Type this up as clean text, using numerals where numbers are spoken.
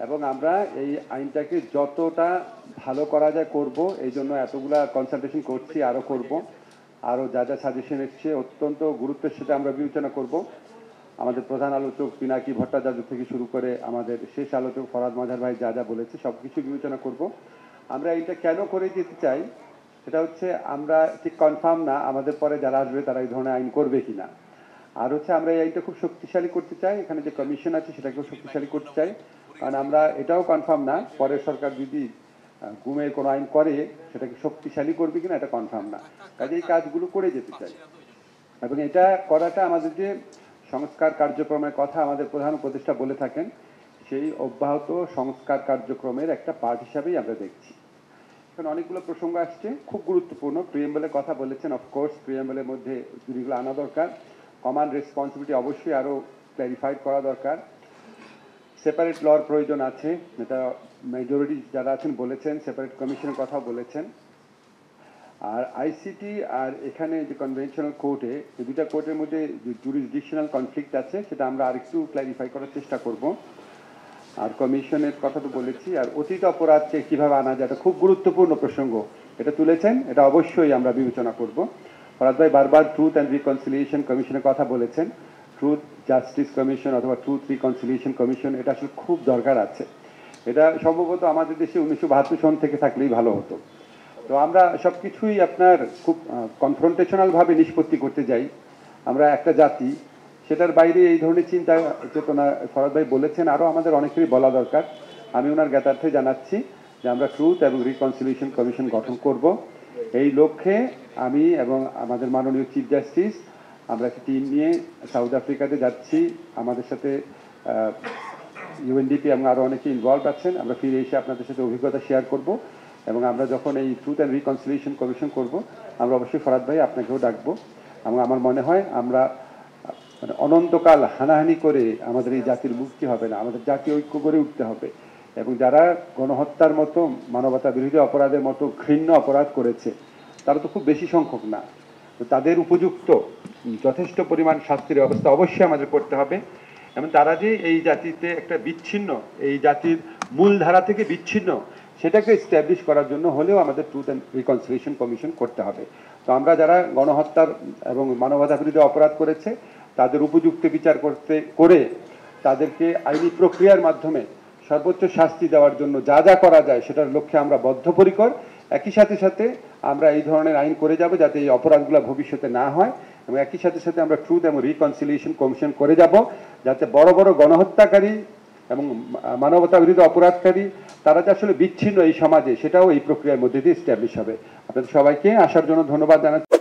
এবং আমরা এই আইনটাকে যতটা ভালো করা যায় করব, এই জন্য এতগুলা কনসালটেশন করছি, আরও করব, আরও যা যা সাজেশন এসছে অত্যন্ত গুরুত্বের সাথে আমরা বিবেচনা করব। আমাদের প্রধান আলোচক পিনাকি ভট্টাচার্য থেকে শুরু করে আমাদের শেষ আলোচক ফরাদ মাজার ভাই যা যা বলেছে সব কিছু বিবেচনা করব। আমরা এটা কেন করে যেতে চাই সেটা হচ্ছে আমরা ঠিক কনফার্ম না আমাদের পরে যারা আসবে তারা এই ধরনের আইন করবে কিনা। আর হচ্ছে আমরা এই আইনটা খুব শক্তিশালী করতে চাই, এখানে যে কমিশন আছে সেটাকেও শক্তিশালী করতে চাই, কারণ আমরা এটাও কনফার্ম না পরের সরকার যদি গুমের কোনো আইন করে সেটাকে শক্তিশালী করবে কিনা এটা কনফার্ম না। কাজে এই কাজগুলো করে যেতে চাই এবং এটা করাটা আমাদের যে সংস্কার কার্যক্রমের কথা আমাদের প্রধান উপদেষ্টা বলে থাকেন, সেই অব্যাহত সংস্কার কার্যক্রমের একটা পার্ট হিসাবেই আমরা দেখছি। এখন অনেকগুলো প্রসঙ্গ আসছে খুব গুরুত্বপূর্ণ। প্রিএমবেলের কথা বলেছেন, অফকোর্স প্রিএমবেলের মধ্যে যেগুলো আনা দরকার, কমান রেসপন্সিবিলিটি অবশ্যই আরও ক্ল্যারিফাইড করা দরকার, সেপারেট লর প্রয়োজন আছে, এটা মেজরিটি যারা আছেন বলেছেন, সেপারেট কমিশনের কথা বলেছেন। আর আইসিটি আর এখানে যে কনভেনশনাল কোর্টে, এই দুটা কোর্টের মধ্যে যে জুরিসডিকশনাল কনফ্লিক্ট আছে সেটা আমরা আরেকটু ক্ল্যারিফাই করার চেষ্টা করব। আর কমিশনের কথা তো বলেছি, আর অতীত অপরাধকে কীভাবে আনা যায়, এটা খুব গুরুত্বপূর্ণ প্রসঙ্গ, এটা তুলেছেন, এটা অবশ্যই আমরা বিবেচনা করব। ফরাদ ভাই বারবার ট্রুথ অ্যান্ড রিকনসিলিয়েশন কমিশনের কথা বলেছেন, ট্রুথ জাস্টিস কমিশন অথবা ট্রুথ রিকনসিলিয়েশন কমিশন, এটা আসলে খুব দরকার আছে। এটা সম্ভবত আমাদের দেশে 1972 সন থেকে থাকলেই ভালো হতো। তো আমরা সব কিছুই আপনার খুব কনফ্রন্টেশনালভাবে নিষ্পত্তি করতে যাই, আমরা একটা জাতি, সেটার বাইরে এই ধরনের চিন্তা চেতনা ফরাদ ভাই বলেছেন, আরও আমাদের অনেকেরই বলা দরকার। আমি ওনার জ্ঞাতার্থে জানাচ্ছি যে আমরা ট্রুথ এবং রিকনসিলিয়েশন কমিশন গঠন করব। এই লক্ষ্যে আমি এবং আমাদের মাননীয় চিফ জাস্টিস আমরা একটা টিম নিয়ে সাউথ আফ্রিকাতে যাচ্ছি, আমাদের সাথে ইউএনডিপি এবং আরও অনেকে ইনভলভ আছেন। আমরা ফিরে এসে আপনাদের সাথে অভিজ্ঞতা শেয়ার করব এবং আমরা যখন এই ট্রুথ অ্যান্ড রিকনসিলিয়েশন কমিশন করব আমরা অবশ্যই ফরাদ ভাই আপনাকেও ডাকবো। এবং আমার মনে হয় আমরা মানে অনন্তকাল হানাহানি করে আমাদের এই জাতির মুক্তি হবে না, আমাদের জাতীয় ঐক্য গড়ে উঠতে হবে। এবং যারা গণহত্যার মতো মানবতা বিরোধী অপরাধের মতো ঘৃণ্য অপরাধ করেছে তারা তো খুব বেশি সংখ্যক না, তো তাদের উপযুক্ত যথেষ্ট পরিমাণ শাস্তির ব্যবস্থা অবশ্যই আমাদের করতে হবে। এবং তারা যে এই জাতিতে একটা বিচ্ছিন্ন, এই জাতির মূলধারা থেকে বিচ্ছিন্ন, সেটাকে এস্টাবলিশ করার জন্য হলেও আমাদের ট্রুথ অ্যান্ড রিকনসিলিয়েশন কমিশন করতে হবে। তো আমরা যারা গণহত্যার এবং মানবতা বিরোধী অপরাধ করেছে তাদের উপযুক্ত বিচার করে তাদেরকে আইনি প্রক্রিয়ার মাধ্যমে সর্বোচ্চ শাস্তি দেওয়ার জন্য যা যা করা যায় সেটার লক্ষ্যে আমরা বদ্ধপরিকর। একই সাথে সাথে আমরা এই ধরনের আইন করে যাব যাতে এই অপরাধগুলো ভবিষ্যতে না হয়, এবং একই সাথে সাথে আমরা ট্রুথ এবং রিকনসিলিয়েশন কমিশন করে যাব যাতে বড় বড় গণহত্যাকারী এবং মানবতা বিরোধী অপরাধকারী তারা যে আসলে বিচ্ছিন্ন এই সমাজে সেটাও এই প্রক্রিয়ার মধ্যে দিয়ে এস্টাবলিশ হবে। আপনাদের সবাইকে আসার জন্য ধন্যবাদ জানাচ্ছি।